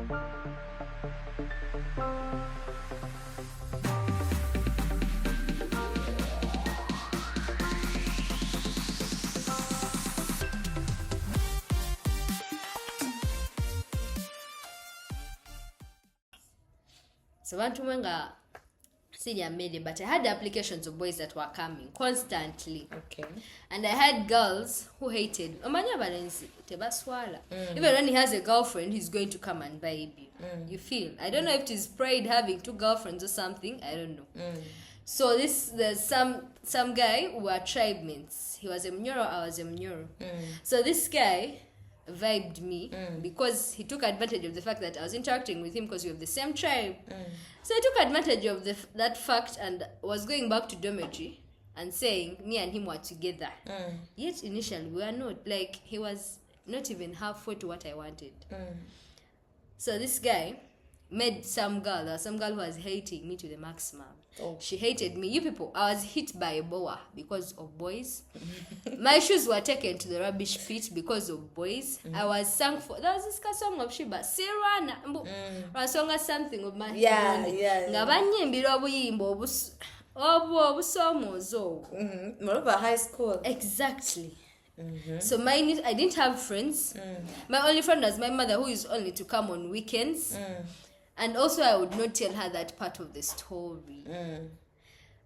So bantu mwenga senior made, but I had applications of boys that were coming constantly. Okay. And I had girls who hated. Even when he has a girlfriend, he's going to come and bribe you. You feel? I don't know if it is pride having 2 girlfriends or something. I don't know. So there's some guy who were tribe mates. He was a Mnyoro, I was a Mnyoro. So this guy vibed me because he took advantage of the fact that I was interacting with him because we have the same tribe. So he took advantage of that fact and was going back to dormitory and saying me and him were together. Yet initially we were not. Like, he was not even halfway to what I wanted. So this guy made some girl who was hating me to the maximum. She hated me. You people, I was hit by a boa because of boys. My shoes were taken to the rubbish pit because of boys. I was sung for. There was this song of Shiba. Serana. Rasonga something of my. Yeah. Ngabanyembira obuyimbo obusomozo. Moreover, high school. Exactly. So I didn't have friends. My only friend was my mother, who is only to come on weekends. And also I would not tell her that part of the story.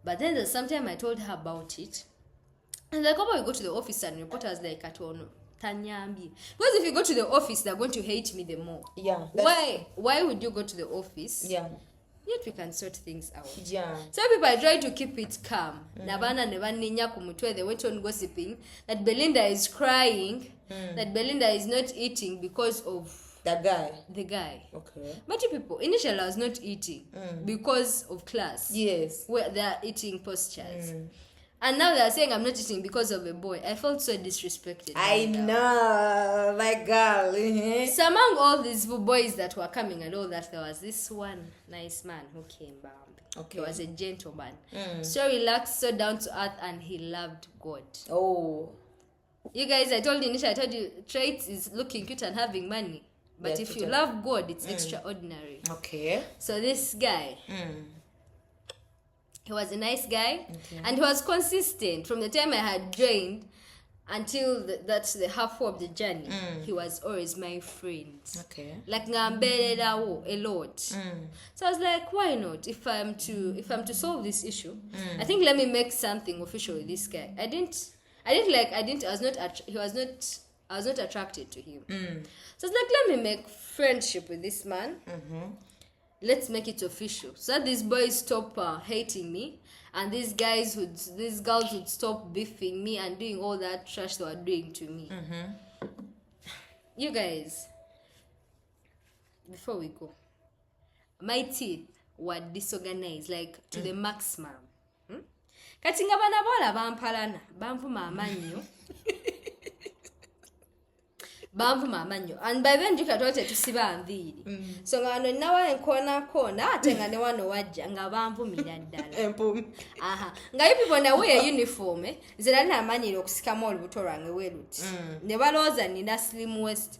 But then there's sometime I told her about it. And like, how about we go to the office and report us like Atono? Tanyambi. Because if you go to the office, they're going to hate me the more. Yeah. Why would you go to the office? Yeah. Yet we can sort things out. Yeah. Some people try to keep it calm. Nabana nevaninya kumutwe, they went on gossiping that Belinda is crying, that Belinda is not eating because of the guy. Okay. But you people, initially I was not eating because of class. Yes. Where they are eating postures. And now they are saying I'm not eating because of a boy. I felt so disrespected. I know, my girl. So among all these boys that were coming and all that, there was this one nice man who came back. Okay. He was a gentleman. So relaxed, so down to earth, and he loved God. Oh. You guys, I told you, traits is looking cute and having money. But if you love God, it's extraordinary. Okay. So this guy, he was a nice guy, and he was consistent from the time I had joined until the halfway of the journey. He was always my friend. Okay. Like ngambelelawo a lot. So I was like, why not? If I'm to solve this issue, I think let me make something official with this guy. I was not attracted to him. So it's like, let me make friendship with this man. Let's make it official. So that these boys stop hating me, and these girls would stop beefing me and doing all that trash they were doing to me. You guys, before we go, my teeth were disorganized, like to the maximum. Kati nga bana bola bampalana, banvuma amanyo. Banvuma amanyo. And by then jika tote tusiba anviri. So ngano nawa enkona ate nga ne wano wajja nga banvumira ddala. Empum. Aha. Nga people na wear uniform, zera na amanyiro okusikamo olubuto lwange weruti. Ne balooza nina slim waist.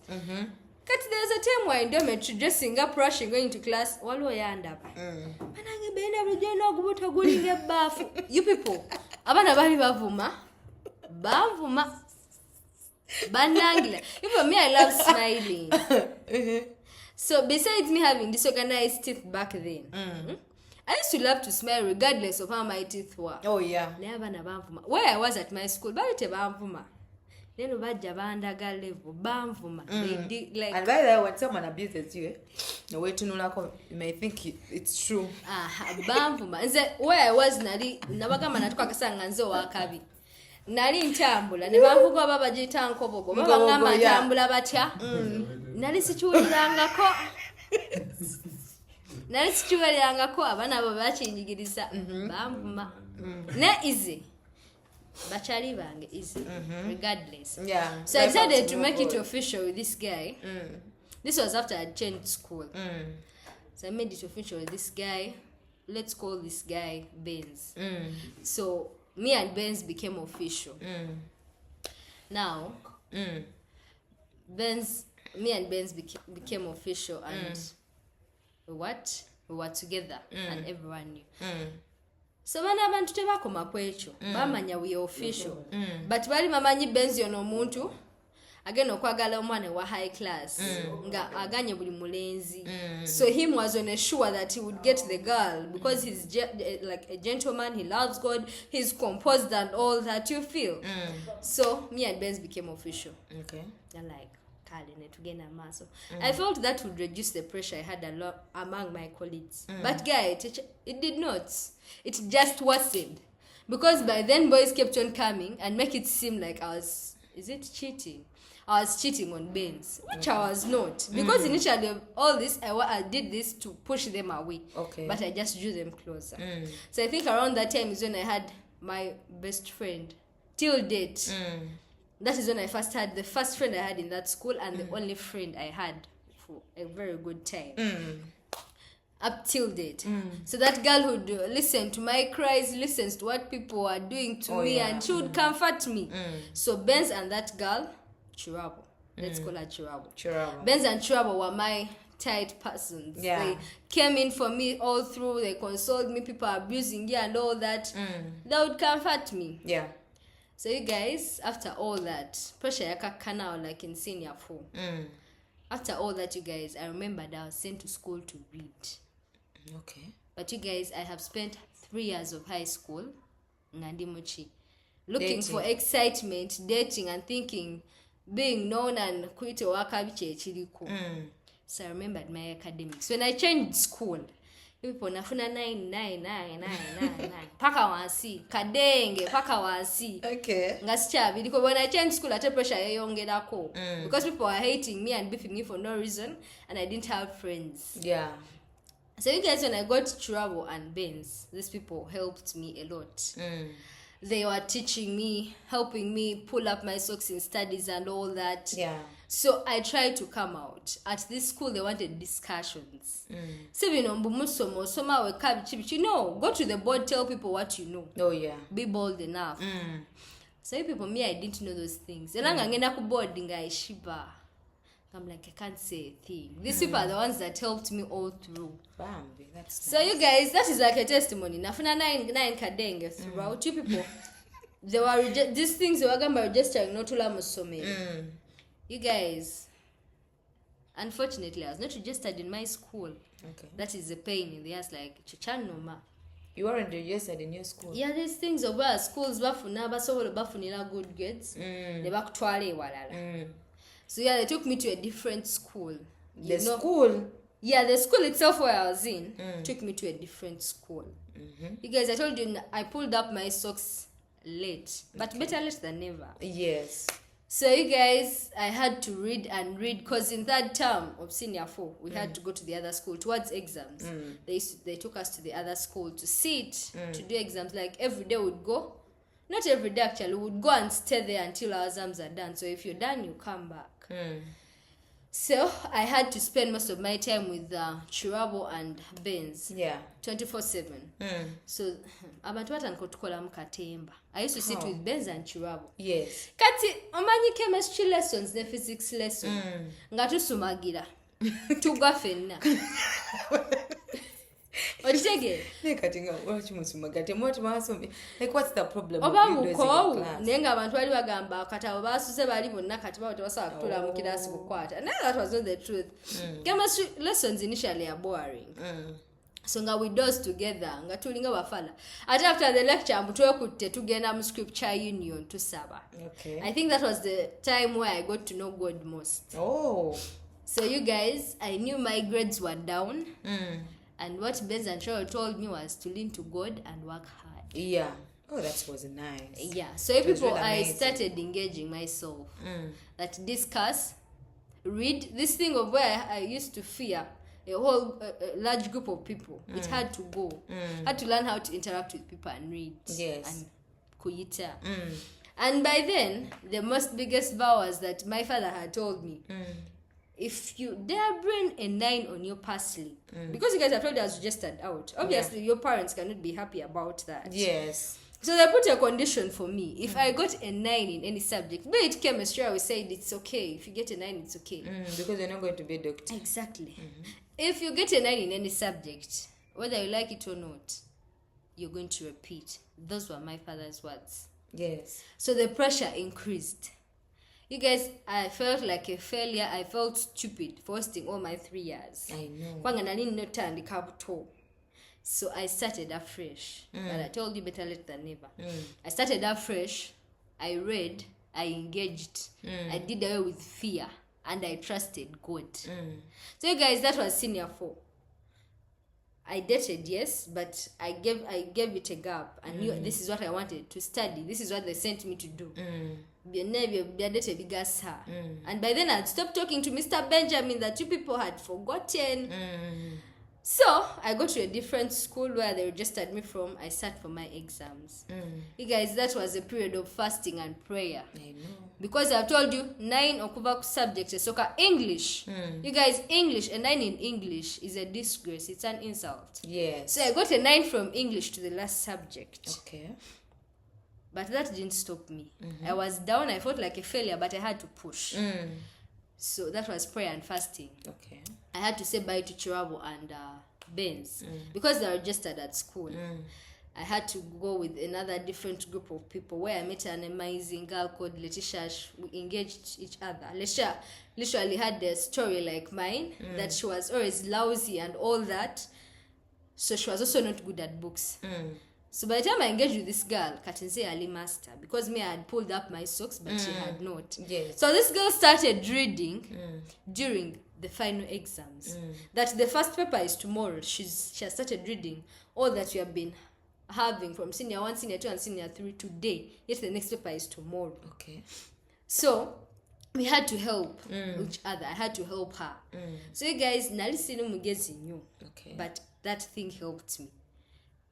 Kati there's a time where in dormitory dressing up, rushing, going to class, waliwo yandaba. Manange benda bujeno ogubuto gulinga ebbafu. You people, abana bali bavuma. Banangila. Even me, I love smiling. So besides me having disorganized teeth back then, I used to love to smile regardless of how my teeth were. Oh yeah. Where I was at my school, balite bavuma. Then bajja bandaga level bamvuma. Like, and by the way, when someone abuses you, the way to know, you may think it's true. Bamvuma. Nze where I was nabagamba natuka kasanga nzo wakabi. Nali ntambula ne bamvuga baba jita nkobogo. Baba ngamba ntambula batya. Nali sichuulirangako. Abana abo bakinjigiriza bamvuma. Ne easy. Bachali bange easy, regardless. Yeah. So I decided to make it official with this guy. This was after I changed school. So I made it official with this guy. Let's call this guy Benz. So me and Benz became official. Now, Benz me and Benz became official, and we were together, and everyone knew. So bana abantu tebakoma kwekyo bamanya we are official, but bali mamanyi Benz yono omuntu agenda okwagala omwana wa high class nga aganye buli mulenzi. So him was on a sure that he would get the girl because he's like a gentleman, he loves God, he's composed and all that, you feel. So me and Benz became official. Okay. And like I felt that would reduce the pressure I had a lot among my colleagues. But guy, it did not. It just worsened. Because by then boys kept on coming and make it seem like I was cheating? I was cheating on Benz, which I was not. Because initially all this, I did this to push them away. Okay. But I just drew them closer. So I think around that time is when I had my best friend. Till date. That is when I first had the first friend I had in that school and the only friend I had for a very good time. Up till date. So that girl would listen to my cries, listens to what people are doing to me, and she would comfort me. So Benz and that girl, Chirabo. Let's call her Chirabo. Benz and Chirabo were my tight persons. Yeah. They came in for me all through. They consoled me. People are abusing and all that. They would comfort me. Yeah. So you guys, after all that, pressure yakaka now like in senior 4. After all that, you guys, I remembered I was sent to school to read. Okay. But you guys, I have spent 3 years of high school, Ngandimuchi, looking for excitement, dating, and thinking, being known and quit wakabiche chiliku. So I remembered my academics. When I changed school, people nafuna 9 paka wansi kadenge paka wansi. Okay. Ngasichabi because when I changed school, at pressure yongerako because people were hating me and beefing me for no reason, and I didn't have friends. Yeah. So you guys, when I got trouble and Benz, these people helped me a lot. They were teaching me, helping me pull up my socks in studies and all that. Yeah. So I tried to come out. At this school, they wanted discussions. So go to the board, tell people what you know. Oh yeah. Be bold enough. So you people, me, I didn't know those things. I'm like, I can't say a thing. These people are the ones that helped me all through. Bambi, that's nice. So you guys, that is like a testimony. Nafuna 9 kadenge throughout. You people, they were these things they were registering not to musome. You guys, unfortunately, I was not registered in my school. Okay. That is the pain in the ass, like chichanoma. You weren't registered in your school? Yeah, there's things of where schools bafunila good grades. They back twale walala. So yeah, they took me to a different school. School? Yeah, the school itself where I was in took me to a different school. You guys, I told you I pulled up my socks late. But better late than never. Yes. So you guys, I had to read because in third term of senior 4, we had to go to the other school towards exams. They took us to the other school to sit, to do exams. Like every day we'd go. Not every day actually, we would go and stay there until our exams are done. So if you're done, you come back. So I had to spend most of my time with Chirabo and Benz. Yeah. 24/7. So abantu batankotukola mukatemba. I used to sit with Benz and Chirabo. Yes. Kati omanyi chemistry lessons ne physics lesson. Ngatusumagira. Tugwa fenna. Like what's the problem? Nenga abantu bali bagamba katabo basuse bali bonna kati bawo tebasaba kutola mu kirasi kukwata. No, that was not the truth. Chemistry lessons initially are boring. So nga we dose together nga tulinga bafala. After the lecture mutwekutte tugenda mu scripture union to saba. Okay. I think that was the time where I got to know God most. Oh. So you guys, I knew my grades were down. And what Benz and Cheryl told me was to lean to God and work hard. Yeah. Oh, that was nice. Yeah. So people, really I started engaging myself. That discuss, read, this thing of where I used to fear a whole large group of people. It had to go. Had to learn how to interact with people and read. Yes. And kuyita. And by then, the most biggest vow was that my father had told me, if you dare bring a 9 on your pass slip, because you guys have told us registered out, obviously your parents cannot be happy about that. Yes. So they put a condition for me. If I got a 9 in any subject, be it chemistry, I would say it's okay. If you get a 9, it's okay. Because you're not going to be a doctor. Exactly. If you get a 9 in any subject, whether you like it or not, you're going to repeat. Those were my father's words. Yes. So the pressure increased. You guys, I felt like a failure. I felt stupid for wasting all my 3 years. I know. So I started afresh. But I told you better late than never. I started afresh. I read. I engaged. I did away with fear. And I trusted God. So you guys, that was senior 4. I dated, yes, but I gave it a gap. I knew this is what I wanted to study. This is what they sent me to do. And by then I'd stopped talking to Mr. Benjamin that you people had forgotten. So I go to a different school where they registered me from. I sat for my exams. You guys, that was a period of fasting and prayer. I know. Because I've told you 9 okuva subjects. So English. You guys, English, a 9 in English is a disgrace. It's an insult. Yes. So I got a 9 from English to the last subject. Okay. But that didn't stop me. I was down. I felt like a failure, but I had to push. So that was prayer and fasting. Okay. I had to say bye to Chirabo and Benz because they are registered at school. I had to go with another different group of people where I met an amazing girl called Letitia. We engaged each other. Letitia literally had a story like mine, that she was always lousy and all that. So she was also not good at books. So by the time I engaged with this girl, Katinze Ali master, because me I had pulled up my socks, but she had not. Yes. So this girl started reading during the final exams. That the first paper is tomorrow. She has started reading all that we have been having from senior 1, senior 2, and senior 3 today. Yet the next paper is tomorrow. Okay. So we had to help each other. I had to help her. So you guys, Okay. but that thing helped me.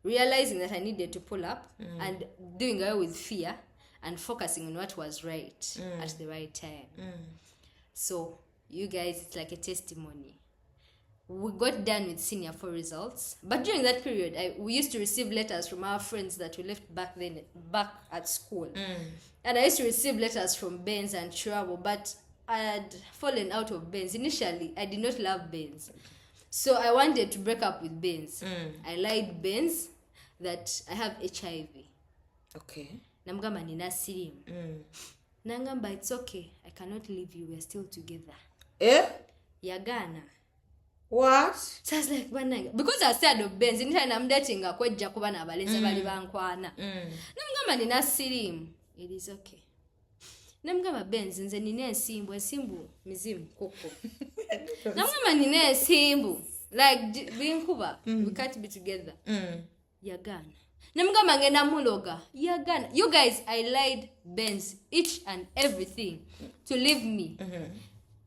Realizing that I needed to pull up and doing away with fear and focusing on what was right at the right time. So you guys, it's like a testimony. We got done with senior 4 results, but during that period we used to receive letters from our friends that we left back at school. And I used to receive letters from Benz and Chirabo, but I had fallen out of Benz. Initially I did not love Benz, so I wanted to break up with Benz. I lied Benz that I have HIV. Okay. Namgamba nina sirimu. Nangamba, it's okay, I cannot leave you, we are still together. Yagana. What? So I was like, because I said of Benz, anytime I'm dating a kwejja kuba na balenzi bali bankwana. Namgamba nina sirimu. It is okay. Namgamba Benz, nze nina ensimbu mizimu koko. Namgamba nina ensimbu. Like binkuba, we can't be together. Yagana. Namgamba ngena muloga. Yagana. You guys, I lied Benz each and everything to leave me.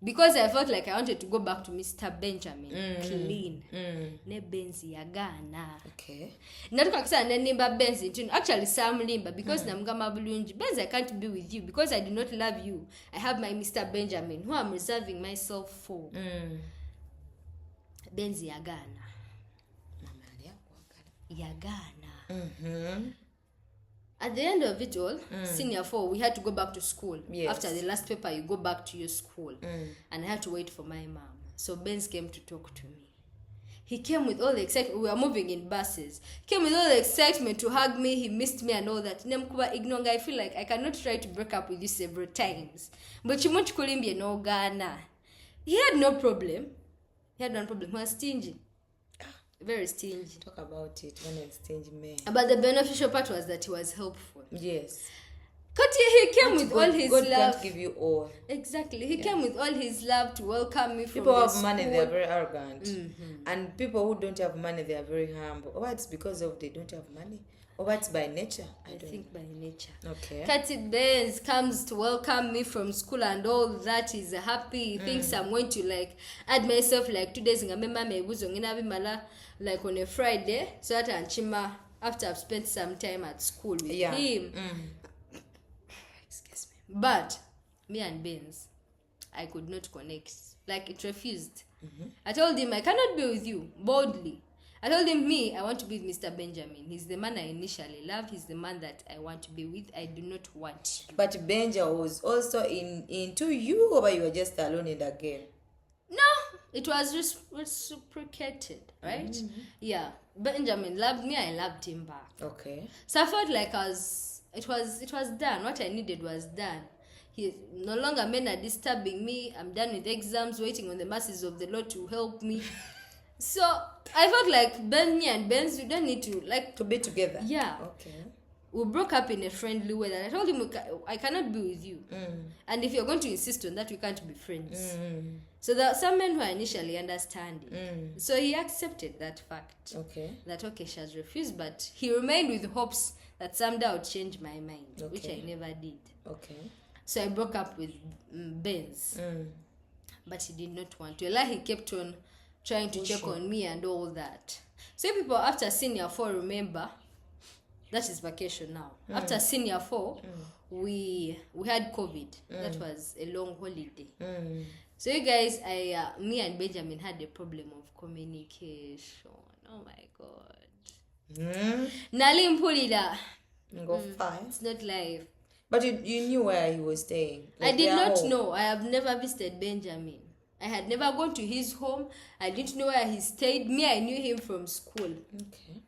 Because I felt like I wanted to go back to Mr. Benjamin clean. Ne Benz yagana. Okay. Natuka kusana nimba Benz into actually Sam limba because namgamba bulungi. Benz, I can't be with you because I do not love you. I have my Mr. Benjamin who I'm reserving myself for. Benz yagana. Yagana. At the end of it all, senior 4, we had to go back to school. Yes. After the last paper, you go back to your school. And I had to wait for my mom. So Benz came to talk to me. He came with all the excitement. We were moving in buses. He came with all the excitement to hug me. He missed me and all that. I feel like I cannot try to break up with you several times. But you want to call him no Ghana. He had no problem. He was stingy. Very stingy. Talk about it when it's stingy man. But the beneficial part was that he was helpful. Yes. He came with all his God love. can't give you all. Exactly. He came with all his love to welcome me from People the have school. money, they are very arrogant. And people who don't have money, they are very humble. Or it's because of they don't have money. Or it's by nature. I think by nature. Okay. Kati Benz comes to welcome me from school and all that. He's happy. He thinks I'm going to add myself 2 days. Like on a Friday. So that Anchima, after I've spent some time at school with him. Excuse me. But me and Benz, I could not connect. It refused. I told him I cannot be with you boldly. I told him, me, I want to be with Mr. Benjamin. He's the man I initially loved. He's the man that I want to be with. I do not want you. But Benja was also into you, or you were just alone in the game? No, it was reciprocated, right? Mm-hmm. Yeah. Benjamin loved me, I loved him back. Okay. So I felt like it was done. What I needed was done. He no longer men are disturbing me. I'm done with exams, waiting on the mercies of the Lord to help me. So I felt like me and Benz, we don't need to be together. Yeah. Okay. We broke up in a friendly way. And I told him, I cannot be with you. And if you're going to insist on that, we can't be friends. So there are some men who are initially understanding. So he accepted that fact. Okay. That, okay, she has refused, but he remained with hopes that someday I would change my mind, which I never did. Okay. So I broke up with Benz. But he did not want to. He kept on trying to check on me and all that. So people after senior 4, remember, that is vacation now. After senior 4, we had COVID. That was a long holiday. So you guys, me and Benjamin had a problem of communication. Oh my God. Nalim Pulida. It's not live. But you knew where he was staying. I did not know. I have never visited Benjamin. I had never gone to his home. I didn't know where he stayed. Me, I knew him from school. Okay.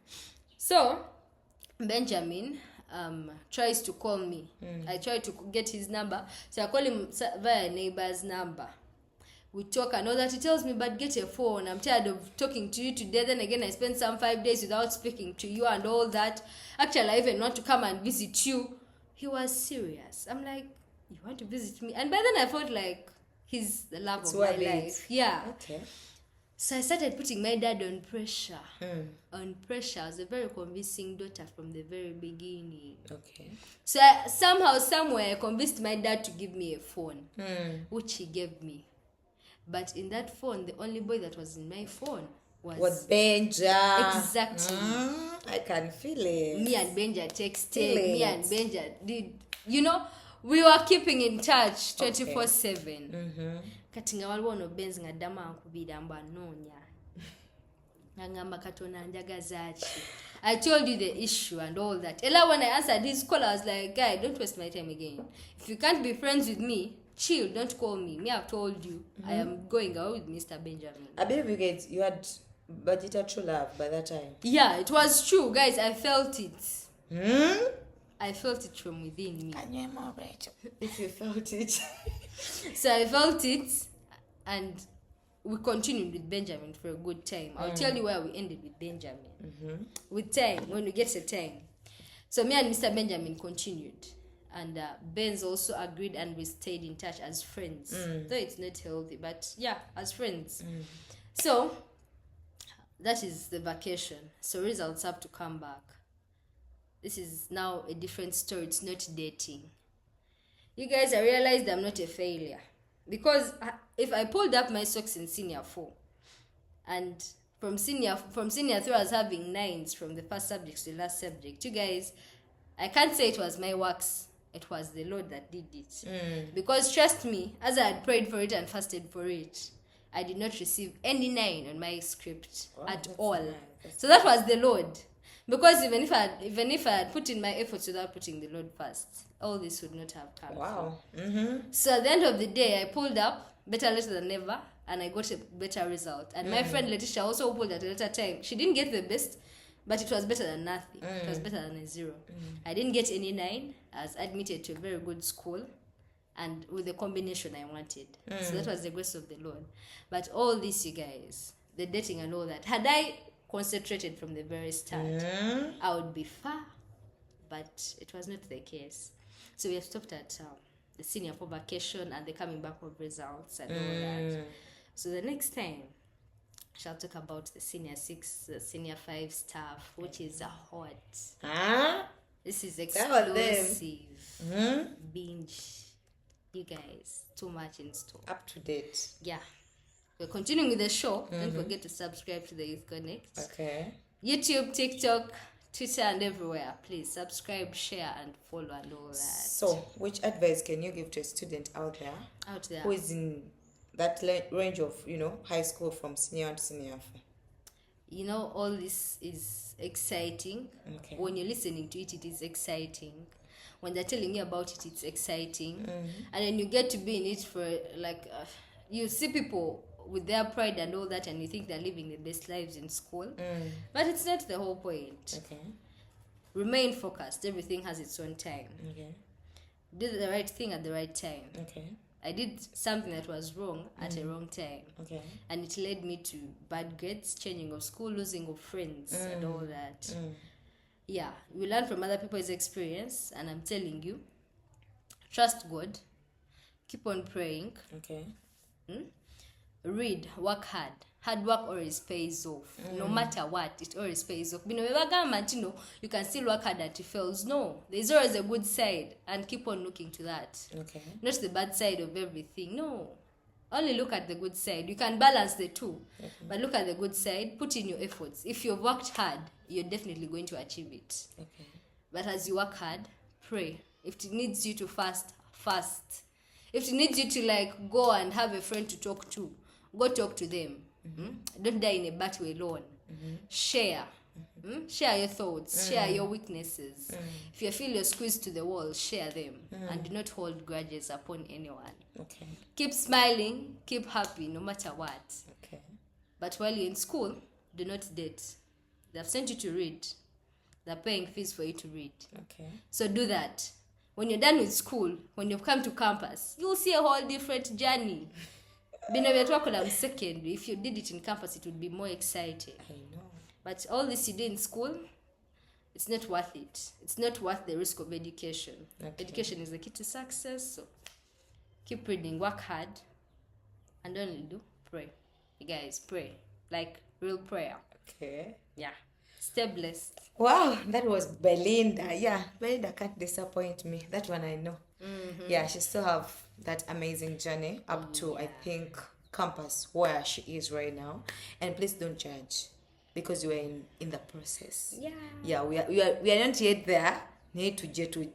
So Benjamin tries to call me. I try to get his number. So I call him via a neighbor's number. We talk and all that. He tells me, but get a phone. I'm tired of talking to you today. Then again, I spent some 5 days without speaking to you and all that. Actually, I even want to come and visit you. He was serious. I'm like, you want to visit me? And by then I felt like he's the love of my life. Yeah. Okay. So I started putting my dad on pressure. On pressure. I was a very convincing daughter from the very beginning. Okay. So somehow, somewhere, I convinced my dad to give me a phone, which he gave me. But in that phone, the only boy that was in my phone was Benja. Exactly. I can feel it. Me and Benja texted. Me and Benja did. We were keeping in touch 24/7. Katinga waliwo no Benz nga dama ankubira mba nonya. Ngamba katona njagazachi. I told you the issue and all that. Ella, when I answered his call, I was like, guy, don't waste my time again. If you can't be friends with me, chill, don't call me. Me, I've told you, I am going out with Mr. Benjamin. I believe you had budgeted true love by that time. Yeah, it was true, guys. I felt it. I felt it from within me. Can you elaborate? If you felt it. So I felt it, and we continued with Benjamin for a good time. I'll tell you where we ended with Benjamin. With time, when we get to time. So me and Mr. Benjamin continued. And Benz also agreed, and we stayed in touch as friends. Though it's not healthy, but yeah, as friends. So that is the vacation. So results have to come back. This is now a different story. It's not dating. You guys, I realized I'm not a failure. Because if I pulled up my socks in senior 4, and from senior 3 I was having 9s from the first subject to the last subject. You guys, I can't say it was my works. It was the Lord that did it. Because trust me, as I had prayed for it and fasted for it, I did not receive any 9 on my script at all. Nice. So that was the Lord. Because even if I had put in my efforts without putting the Lord first, all this would not have come. Wow. So at the end of the day, I pulled up better later than never, and I got a better result. And my friend Letitia also pulled at a later time. She didn't get the best, but it was better than nothing. It was better than a 0. I didn't get any 9. I was admitted to a very good school, and with the combination I wanted. So that was the grace of the Lord. But all this, you guys, the dating and all that, had I concentrated from the very start, I would be far. But it was not the case. So we have stopped at the senior 4 vacation and the coming back of results and all that. So the next time, I shall talk about the senior 6, the senior 5 stuff, which is a hot. This is explosive. Binge. You guys, too much in store. Up to date. Yeah. We're continuing with the show. Don't forget to subscribe to the Youth Connect. Okay. YouTube, TikTok, Twitter, and everywhere. Please subscribe, share, and follow and all that. So, which advice can you give to a student out there who is in that range of, high school from senior to senior 4? you know, all this is exciting. Okay. When you're listening to it, it is exciting. When they're telling you about it, it's exciting. And then you get to be in it for you see people with their pride and all that, and you think they're living the best lives in school. But it's not the whole point. Okay. Remain focused. Everything has its own time. Okay. Do the right thing at the right time. Okay. I did something that was wrong at a wrong time. Okay. And it led me to bad grades, changing of school, losing of friends, and all that. Yeah, we learn from other people's experience, and I'm telling you, trust God, keep on praying, Okay. read, work hard. Hard work always pays off. No matter what, it always pays off. You can still work hard and it fails. No, there's always a good side, and keep on looking to that. Okay. Not the bad side of everything. No, only look at the good side. You can balance the two, but look at the good side. Put in your efforts. If you've worked hard, you're definitely going to achieve it. Okay. But as you work hard, pray. If it needs you to fast, fast. If it needs you to go and have a friend to talk to, go talk to them. Don't die in a battle alone. Share. Share your thoughts. Share your weaknesses. If you feel you're squeezed to the wall, share them. And do not hold grudges upon anyone. Okay. Keep smiling. Keep happy no matter what. Okay. But while you're in school, do not date. They've sent you to read. They're paying fees for you to read. Okay. So do that. When you're done with school, when you've come to campus, you'll see a whole different journey. If you did it in campus, it would be more exciting. I know. But all this you do in school, it's not worth it. It's not worth the risk of education. Okay. Education is the key to success. So keep reading, work hard, and only do pray. You guys, pray. Like real prayer. Okay. Yeah. Stay blessed. Wow, that was Belinda. Yeah, Belinda can't disappoint me. That one I know. Yeah, she still have that amazing journey up to, I think, campus where she is right now. And please don't judge, because you are in the process. Yeah, we are not yet there. Need to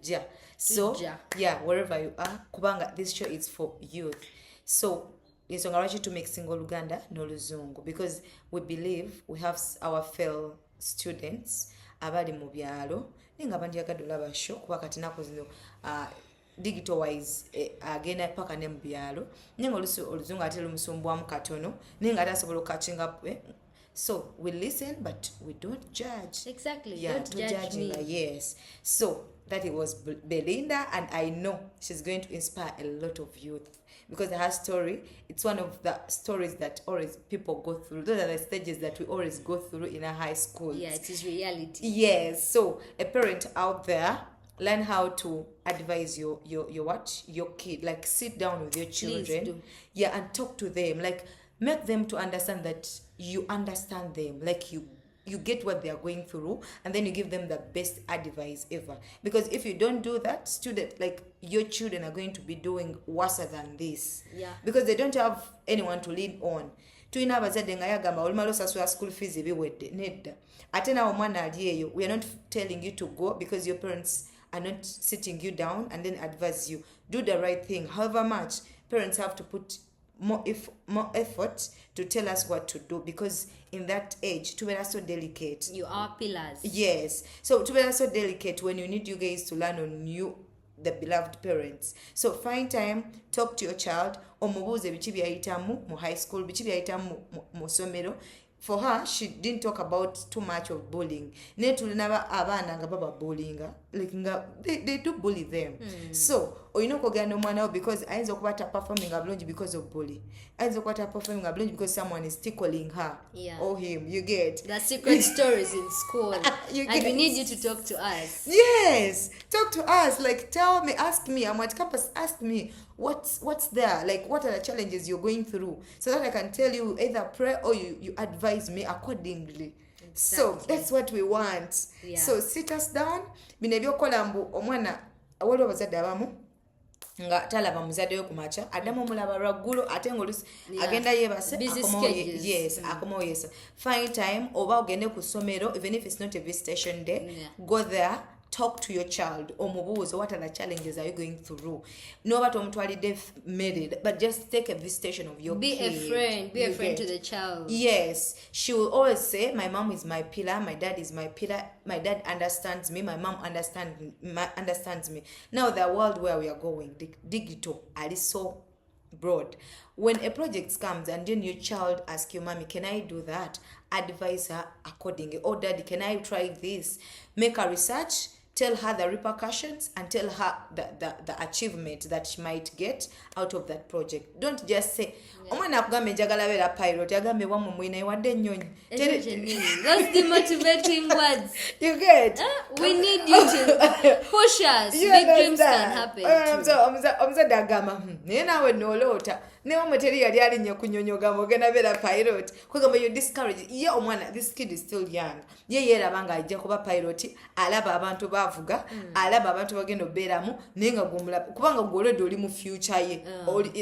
ja. So yeah, wherever you are, kubanga, this show is for youth. So ensonga lwaki to make single Luganda no Luzungu, because we believe we have our fellow students abali mu byalo ninga bandyagadde olaba show kuba kati naku zino digital wise agenda paka ne mu byalo ninga oluzungu ate lumusumbwamu katono ninga ate asobola catching up. So we listen, but we don't judge. Exactly. Yeah, don't judge me. Yes. So that it was Belinda, and I know she's going to inspire a lot of youth, because her story, it's one of the stories that always people go through. Those are the stages that we always go through in a high school. Yeah, it is reality. Yes. So a parent out there, learn how to advise your kid. Like, sit down with your children. Please do. Yeah, and talk to them. Like, make them to understand that you understand them. Like, you get what they are going through, and then you give them the best advice ever. Because if you don't do that, your children are going to be doing worse than this. Yeah. Because they don't have anyone to lean on. Tulina abazadde nga yagamba olumala osasula school fees ebiwedde nedda. Ate nawe omwana ali eyo, we are not telling you to go because your parents are not sitting you down and then advise you. Do the right thing. However much, parents have to put more effort to tell us what to do, because in that age we are so delicate. You are pillars. Yes. So we are so delicate when you need you guys to learn on you, the beloved parents. So find time, talk to your child. Omubuuze biki byayitamu mu high school, biki byayitamu mu somero. For her, she didn't talk about too much of bullying. Netulina abaana nga baba bullyinga, they do bully them. So oyina okugenda omwana wo because ayinza okuba performing bulungi because of bully. Ayinza okuba performing bulungi because someone is tickling her or him. You get the secret stories in school. And we need you to talk to us. Yes, talk to us. Like, tell me, ask me. I'm at campus. Ask me what's there. Like, what are the challenges you're going through, so that I can tell you, either pray or you advise me accordingly. Exactly. So that's what we want. Yeah. So sit us down. Bino ebyokola mbu omwana waliwo abazadde abamu nga talaba muzadde yo kumacha addamu omulaba lwaggulu ate ng'olusi agenda yeebase akomawo yeesa. Find time oba ogende ku ssomero, even if it's not a visitation day. Go there, talk to your child omubuuze what are the challenges are you going through noba tomutwalidde married but just take a visitation of your be kid. be a friend to the child. Yes, she will always say my mom is my pillar, my dad is my pillar, my dad understands me, my mom understands me. Now the world where we are going, the digital is so broad. When a project comes and then your child asks you, mommy, can I do that? Advise her accordingly. Oh, daddy, can I try this? Make a research, tell her the repercussions, and tell her the achievement that she might get out of that project. Don't just say, omwana akugambe njagala beera pilot, agambe wamwe mwine wadde ennyonyi. Those demotivating words. You get? We need you to push us. Big dreams can happen too. Omuzadde agamba, naye naawe nooloota. Ne wamwe teri yali alinnye kunyonyoga ogenda beera pilot. Kwegamba you discourage. Ye omwana, this kid is still young. Ye yeeraba nga ajja kuba pilot, alaba abantu bavuga, alaba abantu bagenda obeeramu, naye nga gumulaba. Kubanga gw'olwedde oli mu future ye.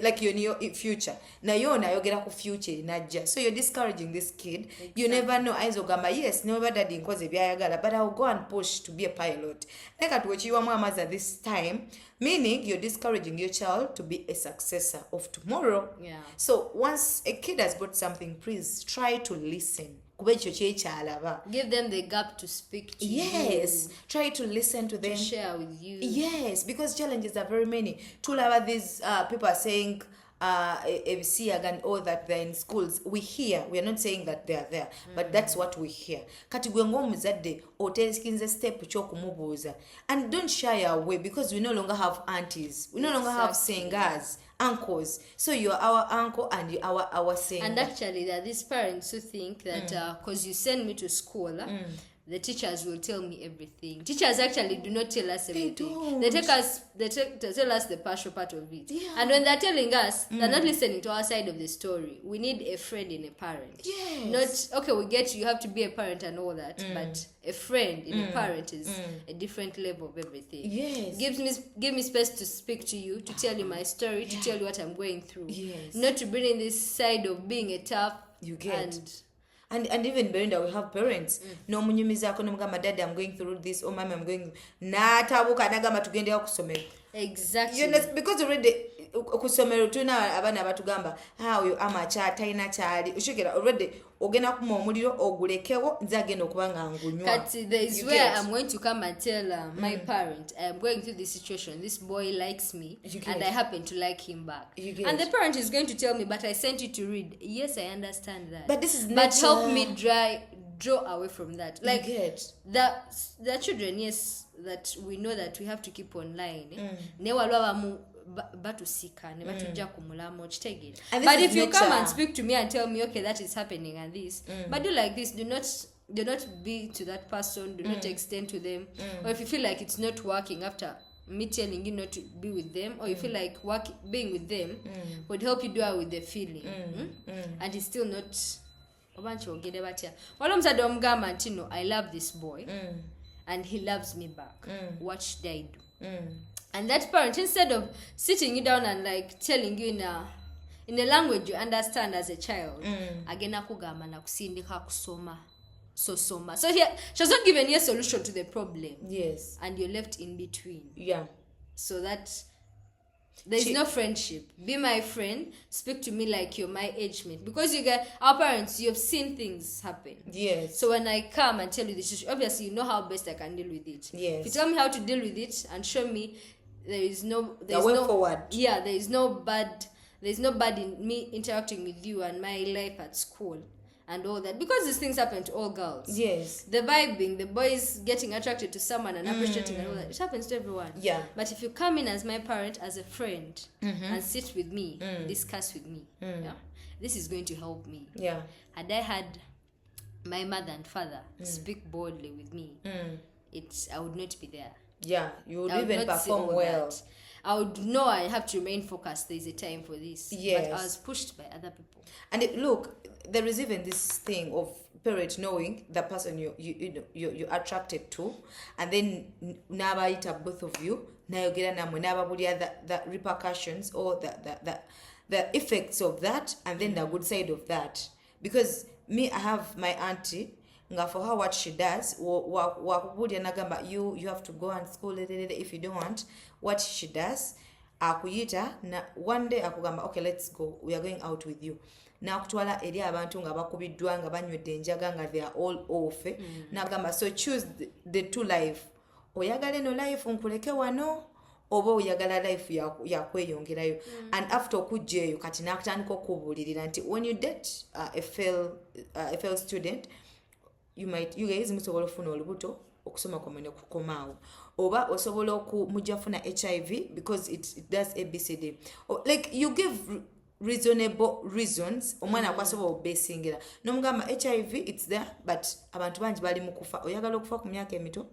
Like you're in your future. Naye ono ayogera ku future najja. So you're discouraging this kid. Exactly. You never know. Ayinza ogamba, yes, never daddy nkoze byayagala, but I'll go and push to be a pilot. Naye kati wekiyiwamu amazzi at this time, meaning you're discouraging your child to be a successor of tomorrow. Yeah. So once a kid has brought something, please try to listen. Give them the gap to speak to you. Yes. Try to listen to them. To share with you. Yes, because challenges are very many. Tulaba these people are saying ABC and all that they're in schools. We hear. We are not saying that they are there, but that's what we hear. Kati gwe ng'omuzadde oteekinze step ky'okumubuuza. And don't shy away because we no longer have aunties. We no longer have sengas, uncles. So you are our uncle and you are our senga. And actually, there are these parents who think that because you send me to school, the teachers will tell me everything. Teachers actually do not tell us everything. They tell us the partial part of it. Yeah. And when they're telling us, they're not listening to our side of the story. We need a friend in a parent. Yes. Not, okay, we get you have to be a parent and all that, but a friend in a parent is a different level of everything. Yes. Give me space to speak to you, to tell you my story, to tell you what I'm going through. Yes. Not to bring in this side of being a tough you get. And even Belinda, we have parents. No munyumizaako nomugamba dad, I'm going through this, or mama, I'm going n'atabuka n'agamba tugendeyo kusomero. Exactly. You know, because already kusomero tuna abaana abatugamba oyo amacha talina kyali ushikira already ogenda kuma omuliro ogulekewo nze agenda okuba nga ngunywa. Kati there is where I'm going to come and tell my parent I am going through this situation, this boy likes me and I happen to like him back, and the parent is going to tell me, but I sent you to read. Yes, I understand that, but this is but help me draw away from that. Like the children, yes, that we know that we have to keep online. Batusika ne batujja ku mulamo kitegeera. But if you come and speak to me and tell me, okay, that is happening and this, but do like this, do not be to that person, do not extend to them, or if you feel like it's not working after me telling you not to be with them, or you feel like being with them would help you deal with the feeling, and it's still not obanchi ogende batya wala omusajja omugamba nti no, I love this boy and he loves me back, what should I do? And that parent, instead of sitting you down and like telling you in a language you understand as a child, agenda kugamba na kusindika kusoma soma. So here she's not given you a solution to the problem. Yes. And you're left in between. Yeah. So that there's no friendship. Be my friend. Speak to me like you're my age mate. Because you get our parents, you've seen things happen. Yes. So when I come and tell you this, obviously you know how best I can deal with it. Yes. If you tell me how to deal with it and show me there's no forward. Yeah, there's no bad in me interacting with you and my life at school and all that, because these things happen to all girls. Yes. The vibing, the boys getting attracted to someone and appreciating and all that, it happens to everyone. Yeah. But if you come in as my parent, as a friend, and sit with me, discuss with me, yeah, this is going to help me. Yeah. Had I had my mother and father speak boldly with me, I would not be there. Yeah, you would even perform well. That. I would know I have to remain focused. There's a time for this. Yes. But I was pushed by other people. And look, there is even this thing of parent knowing the person you're attracted to, and then nabaita both of you, nayogera namwe nababulia the repercussions or the effects of that, and then the good side of that. Because me, I have my auntie. nga for her what she does wakubulya nagamba you have to go and school if you don't want. What she does akuyita na one day akugamba okay let's go, we are going out with you, nakutwala eri abantu nga bakubiddwa nga banywedde enjaga nga they are all off nagamba so choose the two life, oyagala eno life nkuleke wano oba oyagala life yakweyongerayo. And after okujja eyo kati nakutandika okubuulirira nti when you date a fail student you guys musobola ofuna olubuto okusoma kwamwe ne kukomaawo, oba osobola okumujja funa HIV because it does ABCD, like you give reasonable reasons omwana akwasobola obesingira nomugamba HIV it's there but abantu bangi bali mukufa, oyagala okufa ku myaka emito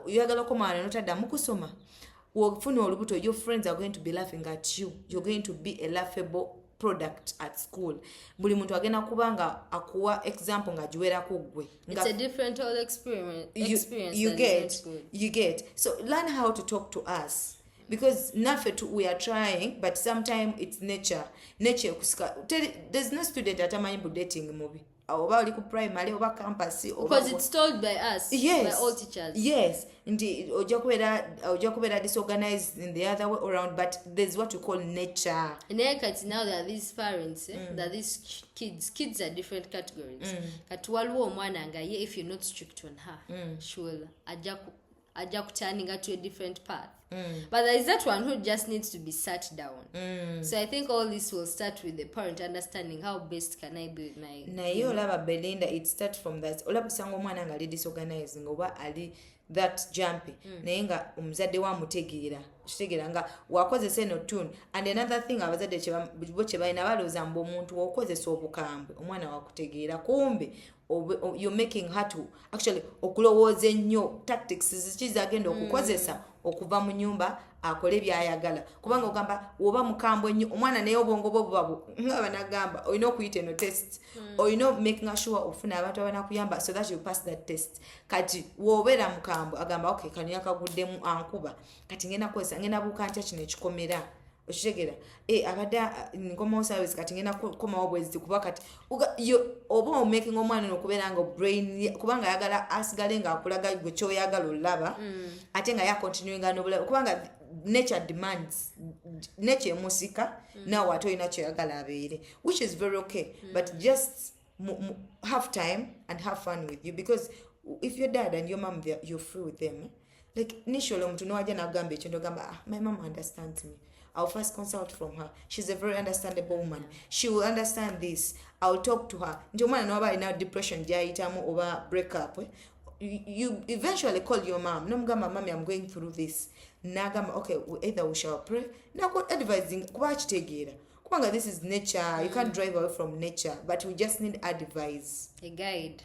oyagala okomaana notaddamu kusoma, wofuna olubuto your friends are going to be laughing at you, you're going to be a laughable product at school. Buli muntu agenda kubanga akuwa example nga jiwerako gwe. It's a different whole experience you get. So learn how to talk to us. Because we are trying, but sometimes it's nature kusika. There's no student atamanyi bu dating movie. Oba oli ku primary oba campus because it's told by us, by all teachers. Yes, ndi oja kubera disorganized in the other way around, but there's what we call nature. And now there are these parents, there are these kids are different categories. Kati waliwo omwana nga ye if you're not strict on her, she will ajja kuturning to a different path. But there is that one who just needs to be sat down. So I think all this will start with the parent understanding how best can I be with my. Naye olaba Belinda, it starts from that. Olaba kusanga omwana nga ali disorganizing oba ali that jumpy. Naye nga omuzadde wamutegeera. Kitegeera nga wakozesa eno tune. And another thing abazadde kye balina balooza mbu omuntu okozesa obukambwe omwana wakutegeera kumbe you're making her to actually okulowooza ennyo tactics zikizagenda okukozesa okuva mu nyumba akole byayagala kubanga ogamba woba mukambwe nnyo omwana naye obwongo bwo buba nga banagamba olina okuyita eno test olina making sure ofuna abantu abanakuyamba so that you pass that test. Kati wobeera mukambwe agamba okay kano yakaguddemu ankuba kati ngenda buuka ntya kino ekikomera okitegera abadde nkomawo service kati ngenda kukomawo bwezi kuba kati oba making omwana okubeera nga brain kubanga ayagala asigale nga akulaga gwe kyoyagala olaba ate nga yakontinuinga n'obulabe kubanga nature demands nature emusika nawe ate olina kyoyagala abeere, which is very okay. But just have time and have fun with you, because if your dad and your mom you're free with them, like initially omuntu n'wajja n'agamba ekintu ogamba my mom understands me, I'll first consult from her. She's a very understandable woman. She will understand this. I'll talk to her. Nti omwana n'oba alina depression gyayitamu oba break up. You eventually call your mom. Nomugamba mommy, I'm going through this. Nagamba okay, either we shall pray. Nako advising kuba kitegeera. Kubanga this is nature. You can't drive away from nature, but we just need advice. A guide.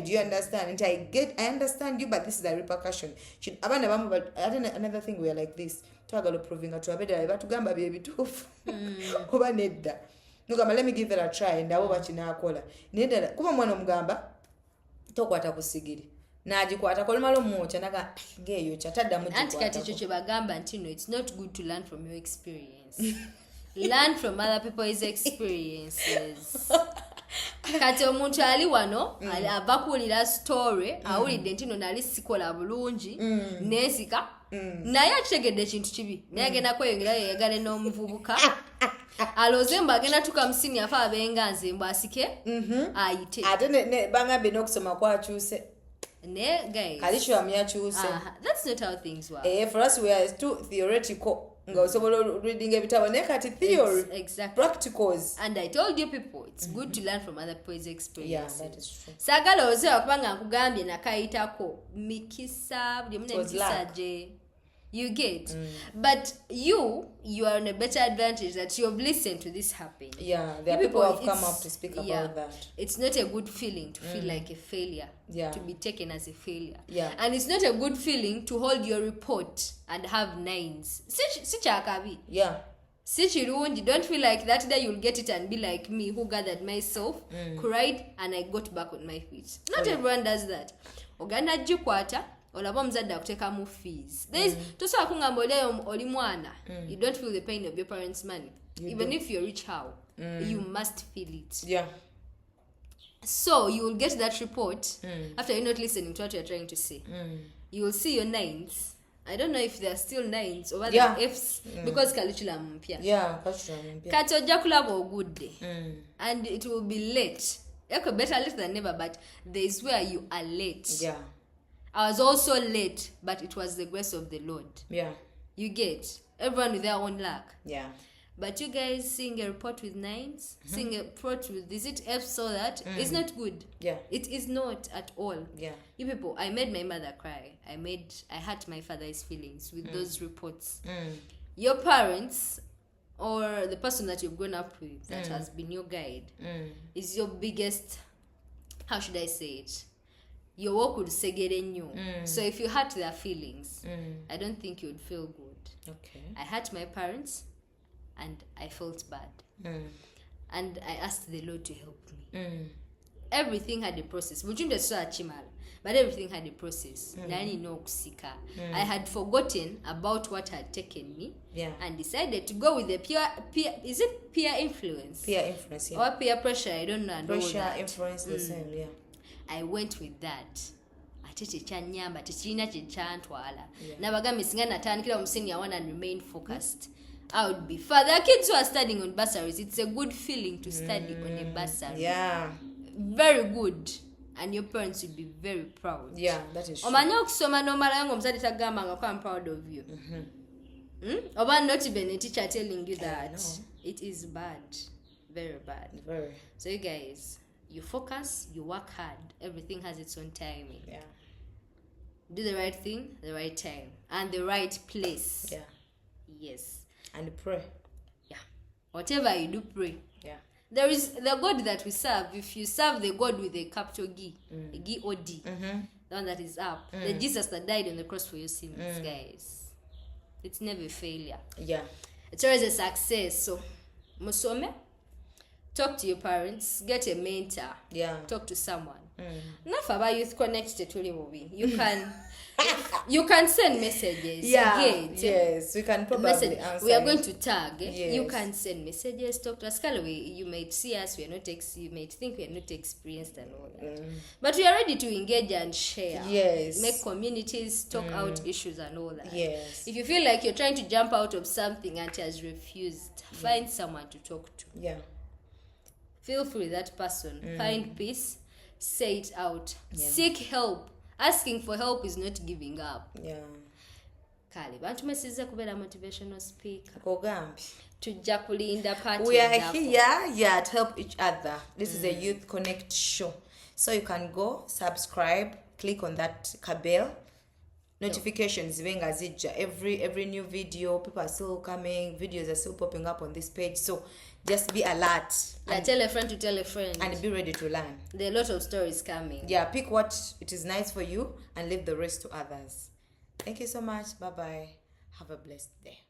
You understand? And I understand you, but this is the repercussion. But another thing, we are like this. Twagala proving to abeda batugamba bye bitufu oba nedda nogamba let me give it a try ndawo bakinakola nedda kuba mwana omugamba tokwata kusigiri nagikwata kolumalo mucha naga ngeyo chatadda mu anti kati kyo kye bagamba nti no, it's not good to learn from your experience. Learn from other people's experiences. Kati omuntu ali wano ava kuwulira story awulidde nti no nali sikola bulungi nesika naye akitegedde ekintu kibi naye agenda kweyongera yeyagale n'omuvubuka aloze mbu agenda tukamusini afa abenga nze mbu asike ayite ate ne bangambye n'okusoma kwakyuse ne guys kalisho amyakyuse. That's not how things work. For us we are too theoretical. Nga osobola reading ebitabo naye kati theory exactly. Practicals. And I told you people it's good to learn from other people's experiences. Yeah, that is true. Sagala ozewa kubanga nkugambye nakayitako mikisa buli mune mikisa je. You get. But you are on a better advantage that you've listened to this happen. Yeah, there are people who have come up to speak about that. It's not a good feeling to feel like a failure, to be taken as a failure. Yeah. And it's not a good feeling to hold your report and have 9s. Sichakabi. Yeah. Sichirunji, don't feel like that day you'll get it and be like me who gathered myself, cried, and I got back on my feet. Not everyone does that. Oganda jikwata. Olaba muzadde akutekamu fees. Tosobola kungamba oli mwana. You don't feel the pain of your parents' money. Even if you're rich, how? You must feel it. Yeah. So you will get that report after you're not listening to what you're trying to say. You will see your 9s. I don't know if they're still 9s or whether Fs because curriculum mpya. Yeah, curriculum mpya. Kati ojja kulaba ogudde. And it will be late. Okay, better late than never, but there is where you are late. Yeah. I was also late, but it was the grace of the Lord. Yeah. You get everyone with their own luck. Yeah. But you guys seeing a report with 9s, seeing a report with is it F so that it's not good. Yeah. It is not at all. Yeah. You people, I made my mother cry. I hurt my father's feelings with those reports. Your parents or the person that you've grown up with that has been your guide is your biggest, how should I say it? Your work would segere you. So if you hurt their feelings, I don't think you would feel good. Okay. I hurt my parents and I felt bad. And I asked the Lord to help me. Everything had a process. But everything had a process. I had forgotten about what had taken me and decided to go with the peer is it peer influence? Peer influence, yeah. Or peer pressure, I don't know. And pressure, all that. influence, the same, yeah. I went with that. Tekyanyamba tekirina kyekyantwala nabagambe singa natandikira mu senior one and remain focused. I would be for the kids who are studying on bursaries. It's a good feeling to study on a bursary. Yeah, very good, and your parents will be very proud. Yeah, that is true. Omanya okusoma n'omalayo ng'omuzadde tagamba nga I'm proud of you. Oba not even a teacher telling you that. It is bad, very bad. Very. So you guys, you focus, you work hard. Everything has its own timing. Yeah. Do the right thing, the right time, and the right place. Yeah. Yes. And pray. Yeah. Whatever you do, pray. Yeah. There is the God that we serve. If you serve the God with a capital G, a G-O-D, the one that is up, the Jesus that died on the cross for your sins, guys, it's never a failure. Yeah. It's always a success. So, musome, talk to your parents, get a mentor. Yeah. Talk to someone. Enough about Youth Connect to movie. You can send messages. Yeah. Yes, we can probably answer. We are going to tag. Yes. You can send messages. Talk to us. You might see us. You might think we are not experienced and all that. But we are ready to engage and share. Yes. Make communities talk out issues and all that. Yes. If you feel like you're trying to jump out of something and it has refused, find someone to talk to. Yeah. Feel free that person. Find peace. Say it out. Seek help. Asking for help is not giving up. Yeah. Kale bantu mesize kubera motivational speaker. Kogambi. Tujja kulinda party. We are here to help each other. This is a Youth Connect show. So you can go, subscribe, click on that bell. Notifications venga zijja. Every new video, people are still coming, videos are still popping up on this page. So just be alert. Yeah, tell a friend to tell a friend. And be ready to learn. There are a lot of stories coming. Yeah, pick what it is nice for you and leave the rest to others. Thank you so much. Bye-bye. Have a blessed day.